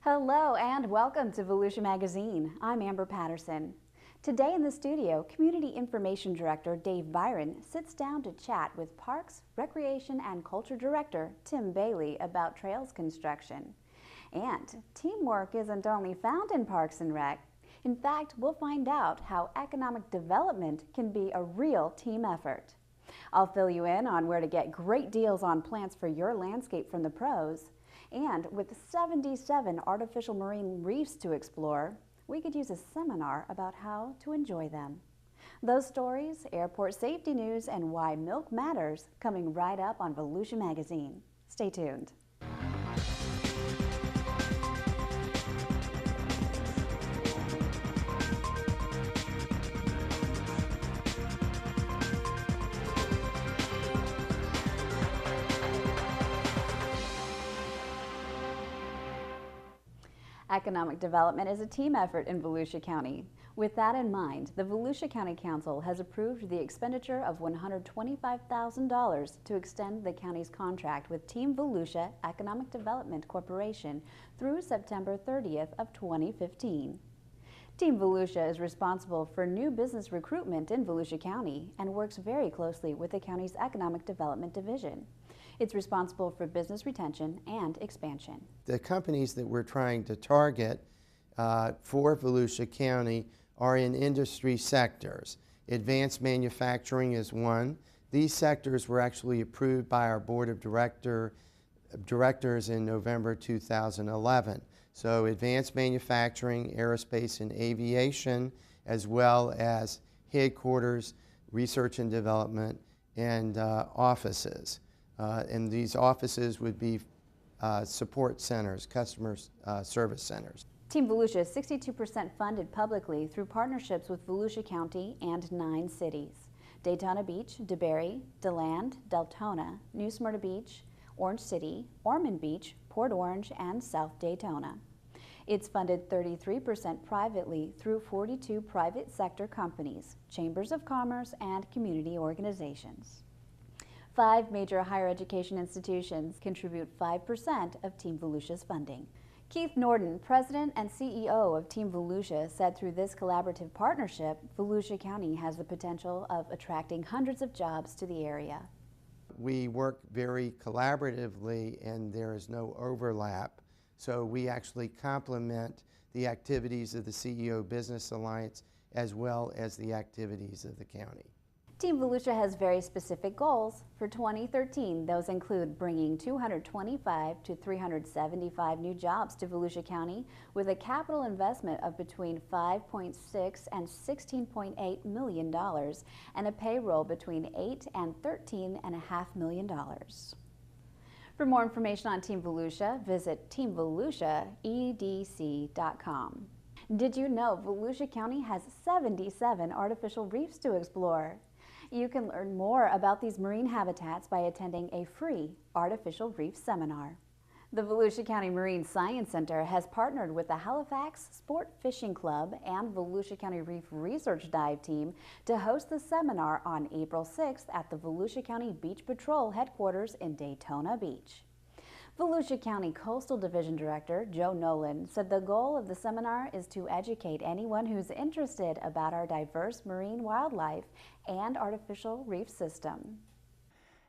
Hello and welcome to Volusia Magazine. I'm Amber Patterson. Today in the studio, Community Information Director Dave Byron sits down to chat with Parks, Recreation and Culture Director Tim Bailey about trails construction. And teamwork isn't only found in Parks and Rec. In fact, we'll find out how economic development can be a real team effort. I'll fill you in on where to get great deals on plants for your landscape from the pros. And with 77 artificial marine reefs to explore, we could use a seminar about how to enjoy them. Those stories, airport safety news, and why milk matters coming right up on Volusia Magazine. Stay tuned. Economic development is a team effort in Volusia County. With that in mind, the Volusia County Council has approved the expenditure of $125,000 to extend the county's contract with Team Volusia Economic Development Corporation through September 30th of 2015. Team Volusia is responsible for new business recruitment in Volusia County and works very closely with the county's Economic Development Division. It's responsible for business retention and expansion. The companies that we're trying to target for Volusia County are in industry sectors. Advanced manufacturing is one. These sectors were actually approved by our Board of Directors in November 2011. So advanced manufacturing, aerospace and aviation, as well as headquarters, research and development, and offices. And these offices would be support centers, customer service centers. Team Volusia is 62% funded publicly through partnerships with Volusia County and 9 cities: Daytona Beach, DeBary, DeLand, Deltona, New Smyrna Beach, Orange City, Ormond Beach, Port Orange, and South Daytona. It's funded 33% privately through 42 private sector companies, chambers of commerce, and community organizations. 5 major higher education institutions contribute 5% of Team Volusia's funding. Keith Norden, President and CEO of Team Volusia, said through this collaborative partnership, Volusia County has the potential of attracting hundreds of jobs to the area. We work very collaboratively and there is no overlap. So we actually complement the activities of the CEO Business Alliance as well as the activities of the county. Team Volusia has very specific goals. For 2013, those include bringing 225 to 375 new jobs to Volusia County with a capital investment of between $5.6 and $16.8 million and a payroll between $8 and $13.5 million. For more information on Team Volusia, visit teamvolusiaedc.com. Did you know Volusia County has 77 artificial reefs to explore? You can learn more about these marine habitats by attending a free artificial reef seminar. The Volusia County Marine Science Center has partnered with the Halifax Sport Fishing Club and Volusia County Reef Research Dive Team to host the seminar on April 6th at the Volusia County Beach Patrol headquarters in Daytona Beach. Volusia County Coastal Division Director Joe Nolan said the goal of the seminar is to educate anyone who's interested about our diverse marine wildlife and artificial reef system.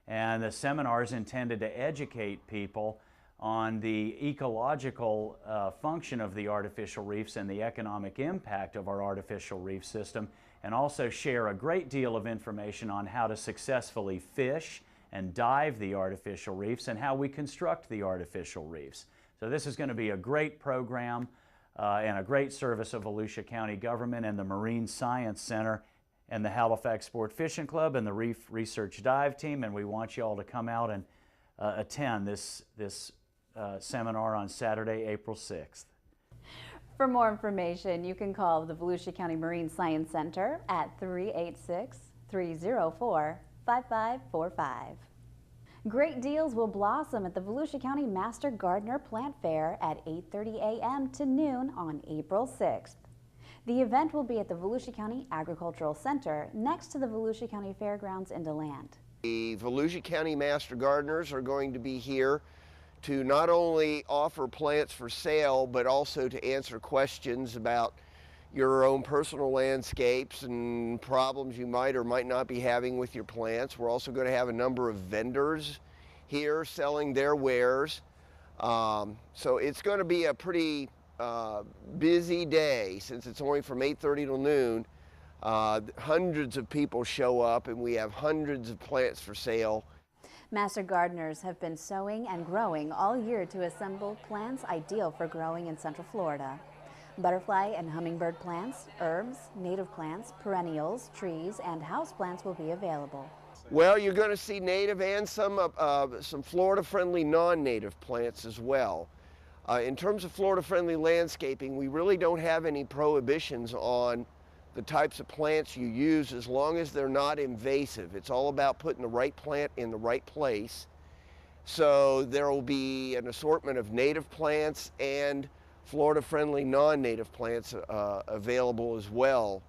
And the seminar is intended to educate people on the ecological function of the artificial reefs and the economic impact of our artificial reef system, and also share a great deal of information on how to successfully fish and dive the artificial reefs and how we construct the artificial reefs. So this is going to be a great program and a great service of Volusia County government and the Marine Science Center and the Halifax Sport Fishing Club and the Reef Research Dive Team, and we want you all to come out and attend this seminar on Saturday, April 6th. For more information, you can call the Volusia County Marine Science Center at 386-304-5545. Great deals will blossom at the Volusia County Master Gardener Plant Fair at 8:30 a.m. to noon on April 6th. The event will be at the Volusia County Agricultural Center next to the Volusia County Fairgrounds in DeLand. The Volusia County Master Gardeners are going to be here to not only offer plants for sale, but also to answer questions about your own personal landscapes and problems you might or might not be having with your plants. We're also going to have a number of vendors here selling their wares. So it's going to be a pretty busy day since it's only from 8:30 till noon. Hundreds of people show up and we have hundreds of plants for sale. Master gardeners have been sowing and growing all year to assemble plants ideal for growing in Central Florida. Butterfly and hummingbird plants, herbs, native plants, perennials, trees, and houseplants will be available. Well, you're going to see native and some Florida-friendly non-native plants as well. In terms of Florida-friendly landscaping, we really don't have any prohibitions on the types of plants you use as long as they're not invasive. It's all about putting the right plant in the right place. So there will be an assortment of native plants and Florida-friendly non-native plants available as well.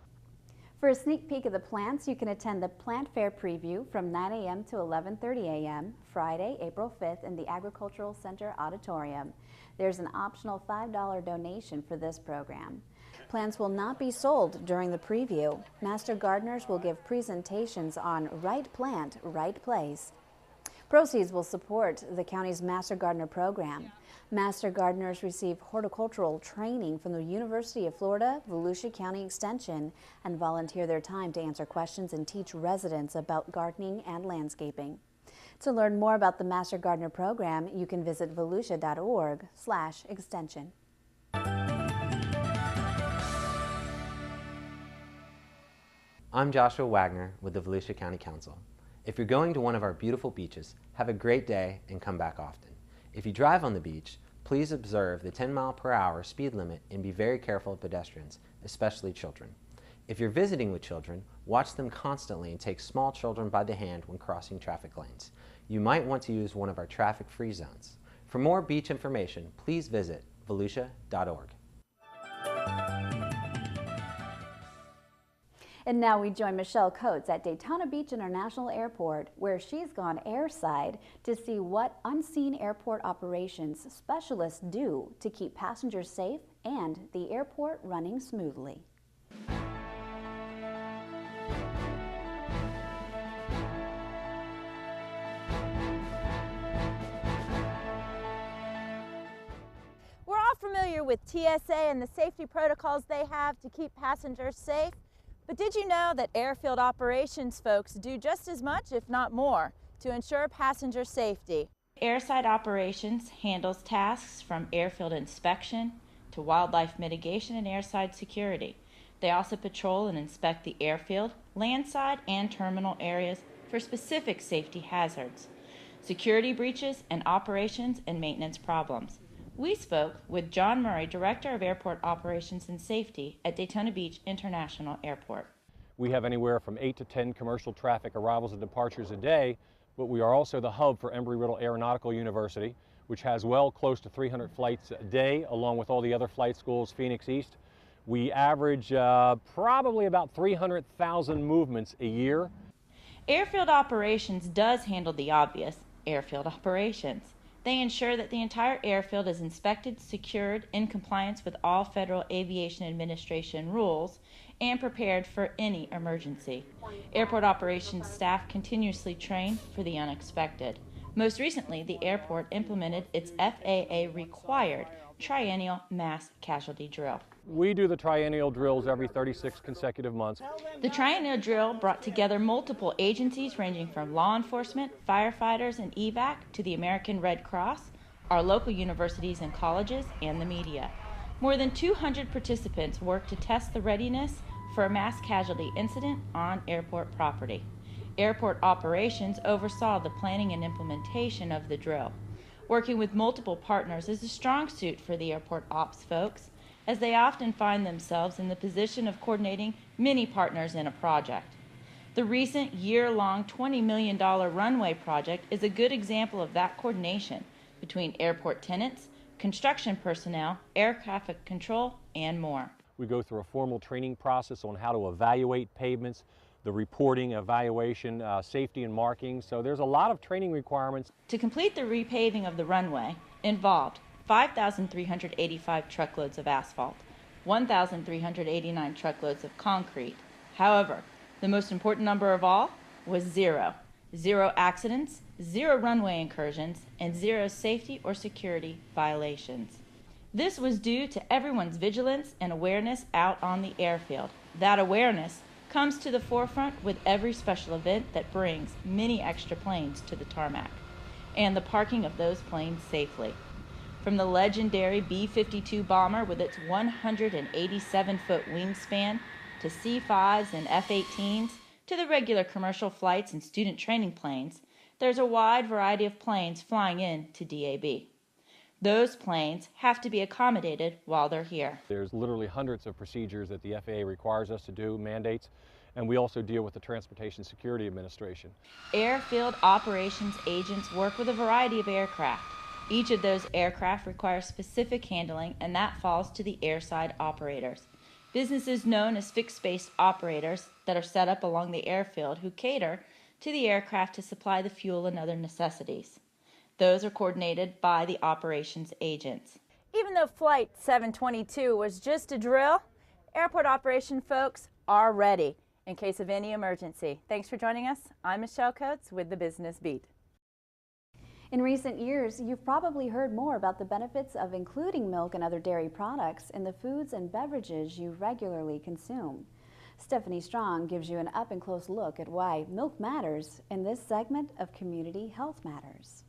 For a sneak peek of the plants, you can attend the Plant Fair Preview from 9 a.m. to 11:30 a.m. Friday, April 5th in the Agricultural Center Auditorium. There's an optional $5 donation for this program. Plants will not be sold during the preview. Master gardeners will give presentations on right plant, right place. Proceeds will support the county's Master Gardener program. Master gardeners receive horticultural training from the University of Florida, Volusia County Extension, and volunteer their time to answer questions and teach residents about gardening and landscaping. To learn more about the Master Gardener program, you can visit volusia.org/extension. I'm Joshua Wagner with the Volusia County Council. If you're going to one of our beautiful beaches, have a great day and come back often. If you drive on the beach, please observe the 10-mile-per-hour speed limit and be very careful of pedestrians, especially children. If you're visiting with children, watch them constantly and take small children by the hand when crossing traffic lanes. You might want to use one of our traffic-free zones. For more beach information, please visit volusia.org. And now we join Michelle Coates at Daytona Beach International Airport, where she's gone airside to see what unseen airport operations specialists do to keep passengers safe and the airport running smoothly. We're all familiar with TSA and the safety protocols they have to keep passengers safe. But did you know that airfield operations folks do just as much, if not more, to ensure passenger safety? Airside operations handles tasks from airfield inspection to wildlife mitigation and airside security. They also patrol and inspect the airfield, landside, and terminal areas for specific safety hazards, security breaches, and operations and maintenance problems. We spoke with John Murray, Director of Airport Operations and Safety at Daytona Beach International Airport. We have anywhere from 8 to 10 commercial traffic arrivals and departures a day, but we are also the hub for Embry-Riddle Aeronautical University, which has well close to 300 flights a day, along with all the other flight schools, Phoenix East. We average probably about 300,000 movements a year. Airfield operations does handle the obvious, airfield operations. They ensure that the entire airfield is inspected, secured, in compliance with all Federal Aviation Administration rules, and prepared for any emergency. Airport operations staff continuously train for the unexpected. Most recently, the airport implemented its FAA-required triennial mass casualty drill. We do the triennial drills every 36 consecutive months. The triennial drill brought together multiple agencies ranging from law enforcement, firefighters, and evac to the American Red Cross, our local universities and colleges, and the media. More than 200 participants worked to test the readiness for a mass casualty incident on airport property. Airport operations oversaw the planning and implementation of the drill. Working with multiple partners is a strong suit for the airport ops folks, as they often find themselves in the position of coordinating many partners in a project. The recent year-long $20 million runway project is a good example of that coordination between airport tenants, construction personnel, air traffic control, and more. We go through a formal training process on how to evaluate pavements, the reporting, evaluation, safety and marking. So there's a lot of training requirements. To complete the repaving of the runway, involved 5,385 truckloads of asphalt, 1,389 truckloads of concrete. However, the most important number of all was zero. 0 accidents, 0 runway incursions, and 0 safety or security violations. This was due to everyone's vigilance and awareness out on the airfield. That awareness comes to the forefront with every special event that brings many extra planes to the tarmac, and the parking of those planes safely. From the legendary B-52 bomber with its 187-foot wingspan to C-5s and F-18s to the regular commercial flights and student training planes, there's a wide variety of planes flying in to DAB. Those planes have to be accommodated while they're here. There's literally hundreds of procedures that the FAA requires us to do, mandates, and we also deal with the Transportation Security Administration. Airfield operations agents work with a variety of aircraft. Each of those aircraft requires specific handling, and that falls to the airside operators. Businesses known as fixed-base operators that are set up along the airfield who cater to the aircraft to supply the fuel and other necessities. Those are coordinated by the operations agents. Even though Flight 722 was just a drill, airport operation folks are ready in case of any emergency. Thanks for joining us. I'm Michelle Coates with the Business Beat. In recent years, you've probably heard more about the benefits of including milk and other dairy products in the foods and beverages you regularly consume. Stephanie Strong gives you an up-and-close look at why milk matters in this segment of Community Health Matters.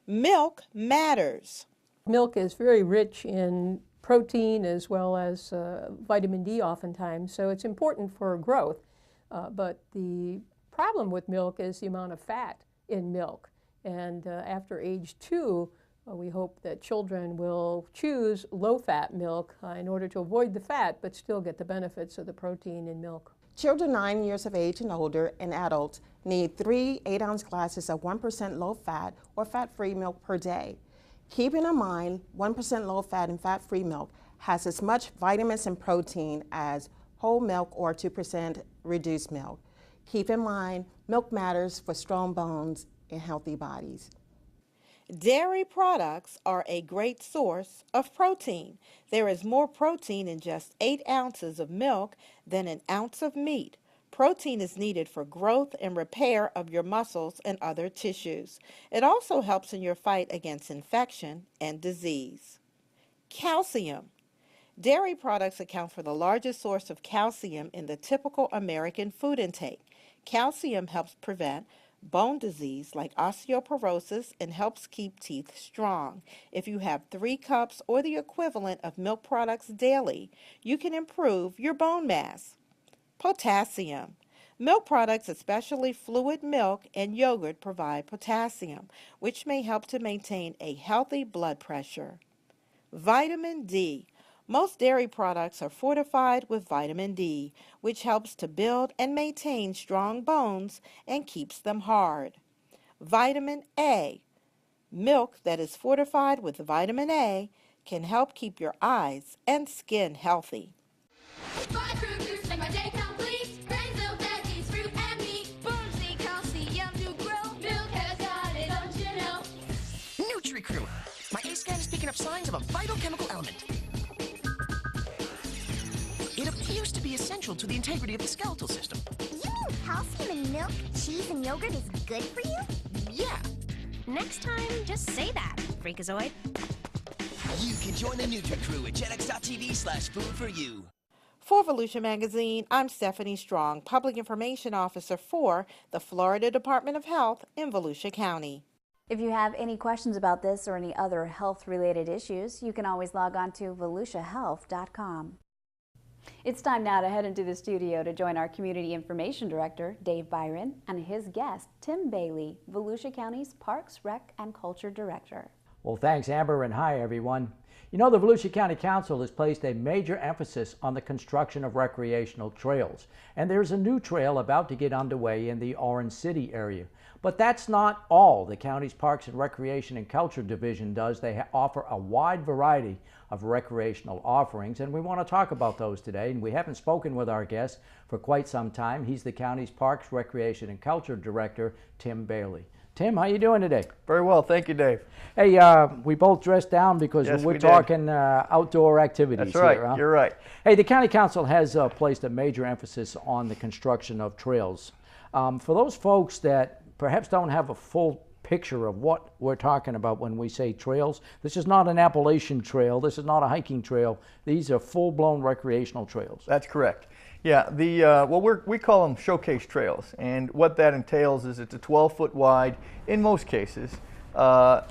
Milk matters. Milk is very rich in protein as well as vitamin D oftentimes, so it's important for growth. But the problem with milk is the amount of fat in milk. And after age 2, we hope that children will choose low-fat milk in order to avoid the fat but still get the benefits of the protein in milk. Children 9 years of age and older and adults need 3 8-ounce glasses of 1% low-fat or fat-free milk per day. Keeping in mind 1% low-fat and fat-free milk has as much vitamins and protein as whole milk or 2% reduced milk. Keep in mind, milk matters for strong bones and healthy bodies. Dairy products are a great source of protein. There is more protein in just 8 ounces of milk than an ounce of meat. Protein is needed for growth and repair of your muscles and other tissues. It also helps in your fight against infection and disease. Calcium. Dairy products account for the largest source of calcium in the typical American food intake. Calcium helps prevent bone disease like osteoporosis and helps keep teeth strong. If you have 3 cups or the equivalent of milk products daily, you can improve your bone mass. Potassium. Milk products, especially fluid milk and yogurt, provide potassium, which may help to maintain a healthy blood pressure. Vitamin D. Most dairy products are fortified with vitamin D, which helps to build and maintain strong bones and keeps them hard. Vitamin A. Milk that is fortified with vitamin A can help keep your eyes and skin healthy. Nutri-Crew. My A-scan is picking up signs of a vital chemical element. It appears to be essential to the integrity of the skeletal system. You mean calcium in milk, cheese, and yogurt is good for you? Yeah. Next time, just say that, Freakazoid. You can join the Nutri-Crew at jetx.tv/food4you. For Volusia Magazine, I'm Stephanie Strong, Public Information Officer for the Florida Department of Health in Volusia County. If you have any questions about this or any other health-related issues, you can always log on to volusiahealth.com. It's time now to head into the studio to join our Community Information Director, Dave Byron, and his guest, Tim Bailey, Volusia County's Parks, Rec, and Culture Director. Well, thanks, Amber, and hi, everyone. You know, the Volusia County Council has placed a major emphasis on the construction of recreational trails, and there's a new trail about to get underway in the Orange City area. But that's not all the county's Parks and Recreation and Culture Division does. They offer a wide variety of recreational offerings, and we want to talk about those today. And we haven't spoken with our guest for quite some time. He's the county's Parks, Recreation and Culture Director, Tim Bailey. Tim, how you doing today? Very well, thank you, Dave. Hey, we both dressed down because yes, we're talking outdoor activities. That's right, here, huh? You're right. Hey, the County Council has placed a major emphasis on the construction of trails. For those folks that perhaps don't have a full picture of what we're talking about when we say trails, this is not an Appalachian trail, this is not a hiking trail, these are full-blown recreational trails. That's correct. Yeah, we call them showcase trails, and what that entails is it's a 12-foot wide, in most cases,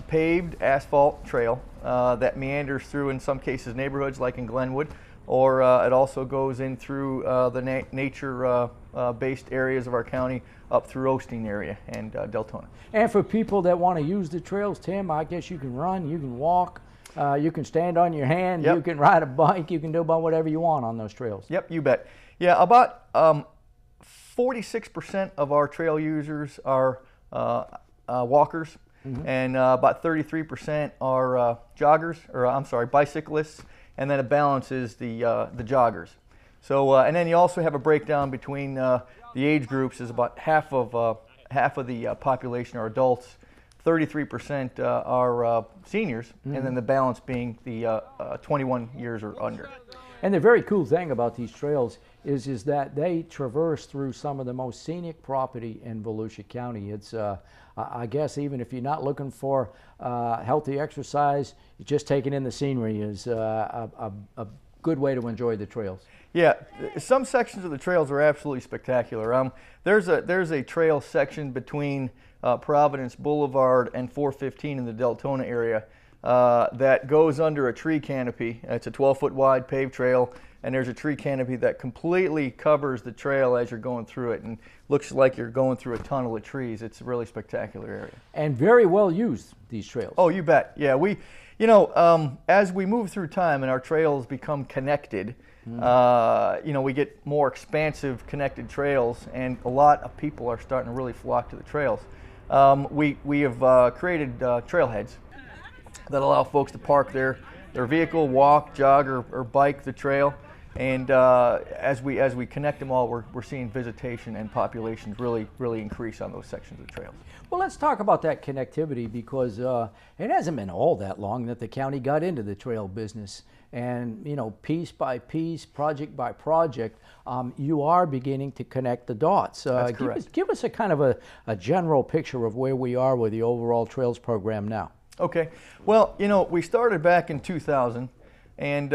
paved asphalt trail that meanders through, in some cases, neighborhoods like in Glenwood, or it also goes in through the nature-based areas of our county up through Osteen area and Daytona. And for people that want to use the trails, Tim, I guess you can run, you can walk, you can stand on your hand, yep. You can ride a bike, you can do about whatever you want on those trails. Yep, you bet. Yeah, about 46% of our trail users are walkers, mm-hmm. and about 33% are joggers, or I'm sorry, bicyclists, and then a balance is the joggers. So, and then you also have a breakdown between the age groups. Is about half of the population are adults, 33% are seniors, mm-hmm. and then the balance being the 21 years or under. And the very cool thing about these trails is that they traverse through some of the most scenic property in Volusia County. It's, I guess, even if you're not looking for healthy exercise, just taking in the scenery is a good way to enjoy the trails. Yeah, some sections of the trails are absolutely spectacular. There's a trail section between Providence Boulevard and 415 in the Daytona area that goes under a tree canopy. It's a 12-foot wide paved trail, and there's a tree canopy that completely covers the trail as you're going through it, and looks like you're going through a tunnel of trees. It's a really spectacular area. And very well used, these trails. Oh, you bet. Yeah, as we move through time and our trails become connected, we get more expansive connected trails, and a lot of people are starting to really flock to the trails. We have created trailheads that allow folks to park their vehicle, walk, jog, or bike the trail. And as we connect them all, we're seeing visitation and populations really increase on those sections of the trails. Well, let's talk about that connectivity, because it hasn't been all that long that the county got into the trail business. And, piece by piece, project by project, you are beginning to connect the dots. That's correct. Give us a kind of a general picture of where we are with the overall trails program now. Okay. Well, we started back in 2000. And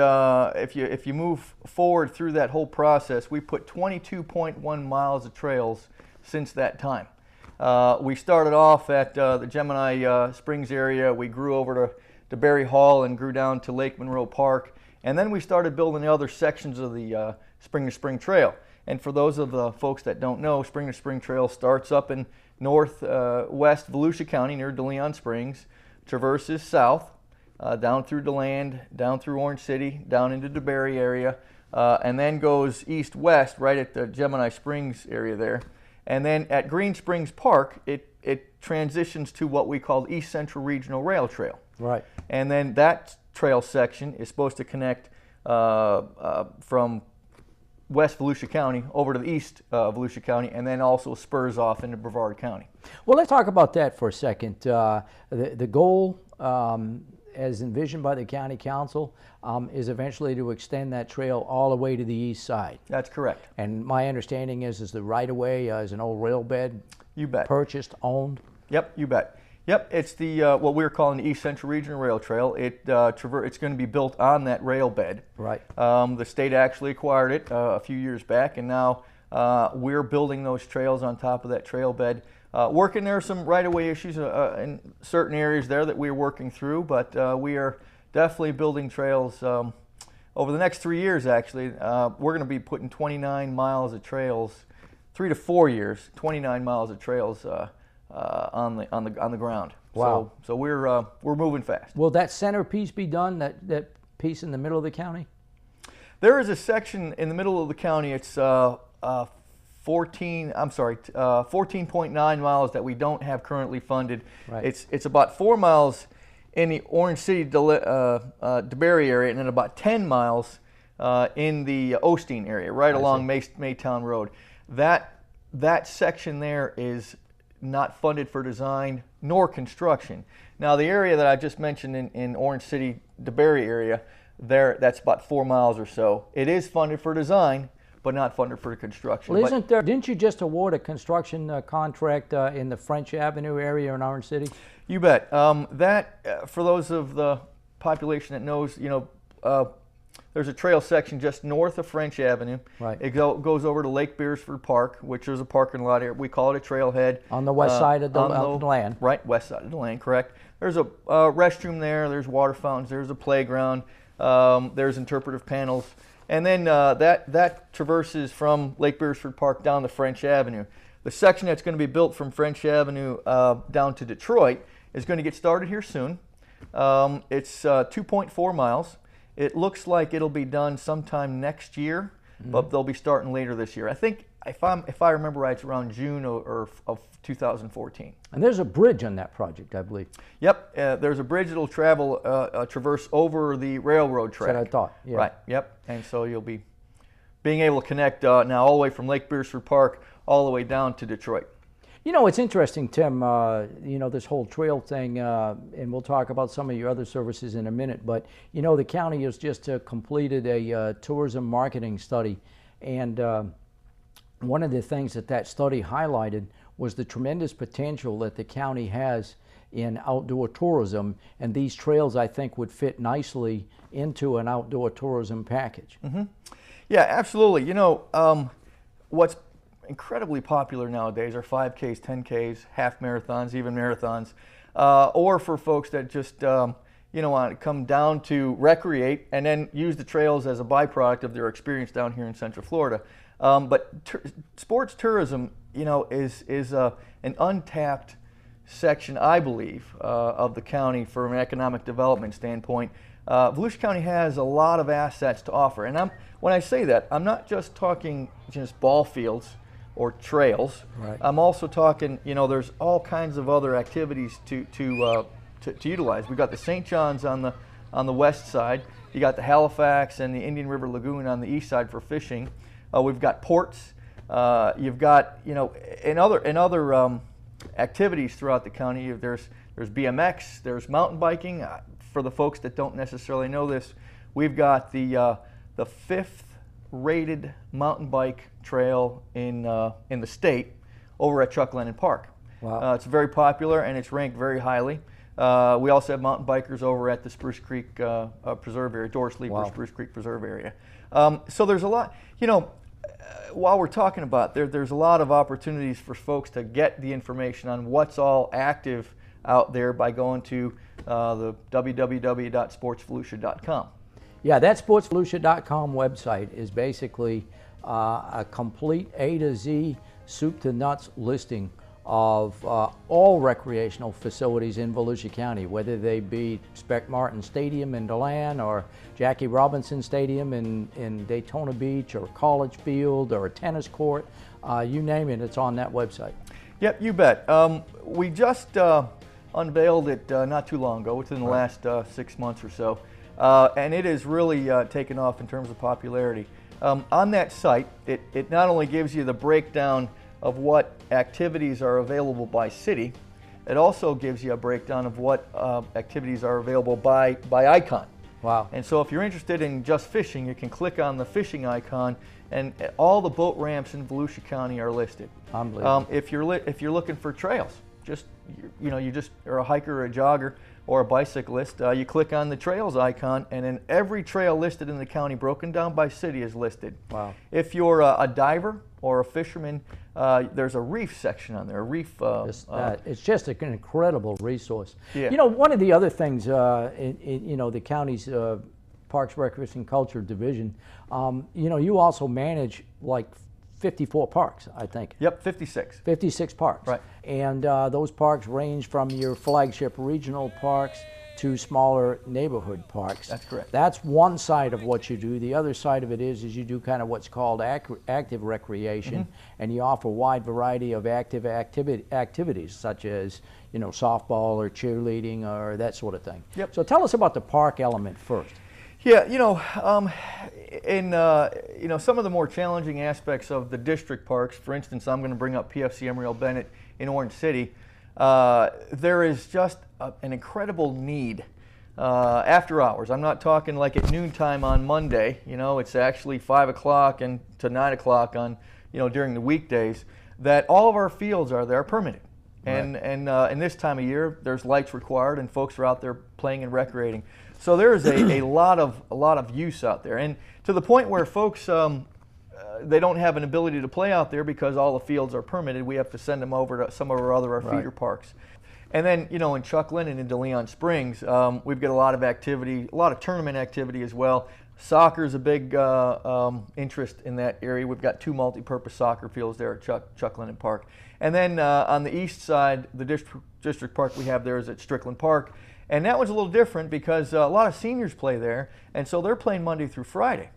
if you move forward through that whole process, we put 22.1 miles of trails since that time. We started off at the Gemini Springs area. We grew over to Berry Hall and grew down to Lake Monroe Park. And then we started building the other sections of the Spring to Spring Trail. And for those of the folks that don't know, Spring to Spring Trail starts up in northwest Volusia County near DeLeon Springs, traverses south, down through DeLand, down through Orange City, down into the Berry area, and then goes east-west right at the Gemini Springs area there. And then at Green Springs Park, it transitions to what we call the East Central Regional Rail Trail. Right. And then that trail section is supposed to connect from West Volusia County over to the east Volusia County, and then also spurs off into Brevard County. Well, let's talk about that for a second. The goal, as envisioned by the County Council, is eventually to extend that trail all the way to the east side. That's correct. And my understanding is the right-of-way is an old rail bed. You bet. Purchased, owned. Yep, you bet. Yep, it's the what we're calling the East Central Regional Rail Trail. It's going to be built on that rail bed. Right. The state actually acquired it a few years back, and now we're building those trails on top of that trail bed. Working there are some right-of-way issues in certain areas there that we're working through, but we are definitely building trails over the next 3 years. Actually, we're going to be putting 29 miles of trails, 3 to 4 years, 29 miles of trails on the ground. Wow. So we're moving fast. Will that centerpiece be done? That piece in the middle of the county? There is a section in the middle of the county. It's 14.9 miles that we don't have currently funded. Right. It's about 4 miles in the Orange City DeBerry area, and then about 10 miles in the Osteen area, right along Maytown Road. That section there is not funded for design nor construction. Now the area that I just mentioned in Orange City DeBerry area, that's about 4 miles or so. It is funded for design, but not funded for construction. Well, didn't you just award a construction contract in the French Avenue area in Orange City? You bet. For those of the population that knows, there's a trail section just north of French Avenue. Right. It goes over to Lake Beersford Park, which is a parking lot area. We call it a trailhead. On the west side of the land. Right, west side of the land, correct. There's a restroom there, there's water fountains, there's a playground, there's interpretive panels. And then that traverses from Lake Beersford Park down to French Avenue. The section that's going to be built from French Avenue down to Detroit is going to get started here soon. It's 2.4 miles. It looks like it'll be done sometime next year, but they'll be starting later this year. I think, if I remember right, it's around June of 2014. And there's a bridge on that project, I believe. Yep, there's a bridge that'll traverse over the railroad track. That's what I thought. Yeah. Right. Yep. And so you'll be being able to connect now all the way from Lake Beersford Park all the way down to Detroit. You know, it's interesting, Tim, this whole trail thing, and we'll talk about some of your other services in a minute, but, the county has just completed a tourism marketing study, and one of the things that study highlighted was the tremendous potential that the county has in outdoor tourism, and these trails, I think, would fit nicely into an outdoor tourism package. Mm-hmm. Yeah, absolutely. What's incredibly popular nowadays are 5Ks, 10Ks, half marathons, even marathons, or for folks that just want to come down to recreate and then use the trails as a byproduct of their experience down here in Central Florida. But sports tourism, is an untapped section, I believe, of the county from an economic development standpoint. Volusia County has a lot of assets to offer, and when I say that, I'm not just talking just ball fields or trails. Right. I'm also talking, there's all kinds of other activities to utilize. We've got the St. John's on the west side. You got the Halifax and the Indian River Lagoon on the east side for fishing. We've got ports. You've got, and other activities throughout the county. There's BMX. There's mountain biking. For the folks that don't necessarily know this, we've got the 5th rated mountain bike trail in the state over at Chuck Lennon Park. Wow. It's very popular and it's ranked very highly. We also have mountain bikers over at the Spruce Creek Preserve area, Doris Leeper Spruce Creek Preserve area. So there's a lot, while we're talking about there's a lot of opportunities for folks to get the information on what's all active out there by going to the www.sportsvolusia.com. Yeah, that sportsvolusia.com website is basically a complete A to Z, soup to nuts listing of all recreational facilities in Volusia County, whether they be Spec Martin Stadium in DeLand or Jackie Robinson Stadium in Daytona Beach or College Field or a tennis court, you name it, it's on that website. Yep, you bet. We just unveiled it not too long ago, within the last 6 months or so, and it has really taken off in terms of popularity. On that site, it not only gives you the breakdown of what activities are available by city, it also gives you a breakdown of what activities are available by icon. Wow. And so if you're interested in just fishing, you can click on the fishing icon and all the boat ramps in Volusia County are listed. Unbelievable. If you're looking for trails, you just are a hiker or a jogger or a bicyclist, you click on the trails icon and then every trail listed in the county broken down by city is listed. Wow. If you're a diver or a fisherman, there's a reef section on there. A reef. It's just an incredible resource. Yeah. One of the other things, the county's Parks, Recreation, and Culture Division, you also manage like 54 parks, I think. Yep, 56. 56 parks. Right. And those parks range from your flagship regional parks to smaller neighborhood parks. That's correct. That's one side of what you do. The other side of it is you do kind of what's called active recreation, and you offer a wide variety of active activities, such as, you know, softball or cheerleading or that sort of thing. Yep. So tell us about the park element first. Yeah, you know, you know, some of the more challenging aspects of the district parks, for instance, I'm going to bring up PFC Embry-Riddle Bennett in Orange City. There is just an incredible need after hours. I'm not talking like at noontime on Monday. You know, it's actually 5 o'clock and to 9 o'clock on, you know, during the weekdays. That all of our fields are there permitted, and in this time of year, there's lights required, and folks are out there playing and recreating. So there is a lot of use out there, and to the point where folks they don't have an ability to play out there because all the fields are permitted. We have to send them over to some of our other feeder parks. And then, you know, in Chuckland and in DeLeon Springs, we've got a lot of activity, a lot of tournament activity as well. Soccer is a big interest in that area. We've got 2 multi-purpose soccer fields there at Chuckland and Park. And then on the east side, the district park we have there is at Strickland Park. And that one's a little different because a lot of seniors play there, and so they're playing Monday through Friday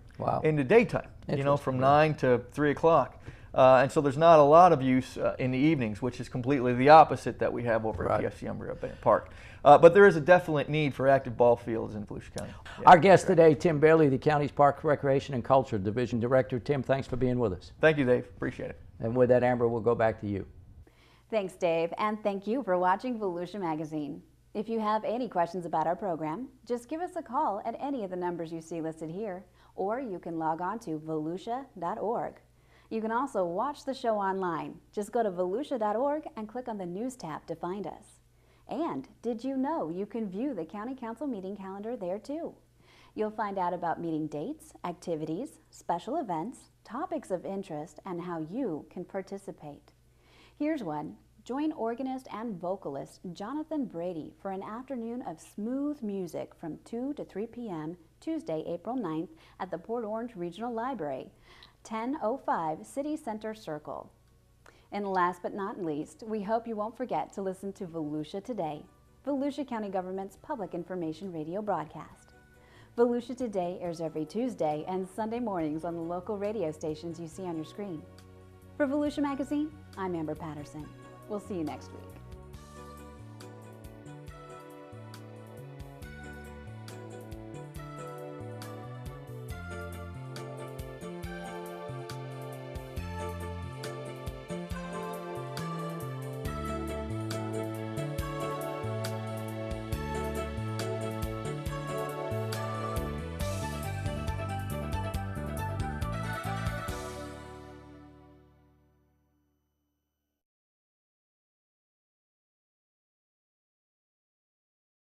in the daytime, you know, from 9 to 3 o'clock. And so there's not a lot of use in the evenings, which is completely the opposite that we have over at PFC Embry-Riddle Bennett Park. But there is a definite need for active ball fields in Volusia County. Yeah, Our guest today, Tim Bailey, the county's Park Recreation and Culture Division Director. Tim, thanks for being with us. Thank you, Dave. Appreciate it. And with that, Amber, we'll go back to you. Thanks, Dave, and thank you for watching Volusia Magazine. If you have any questions about our program, just give us a call at any of the numbers you see listed here, or you can log on to volusia.org. You can also watch the show online. Just go to volusia.org and click on the News tab to find us. And did you know you can view the County Council meeting calendar there too? You'll find out about meeting dates, activities, special events, topics of interest, and how you can participate. Here's one. Join organist and vocalist Jonathan Brady for an afternoon of smooth music from 2 to 3 p.m. Tuesday, April 9th at the Port Orange Regional Library, 1005 City Center Circle. And last but not least, we hope you won't forget to listen to Volusia Today, Volusia County Government's public information radio broadcast. Volusia Today airs every Tuesday and Sunday mornings on the local radio stations you see on your screen. For Volusia Magazine, I'm Amber Patterson. We'll see you next week.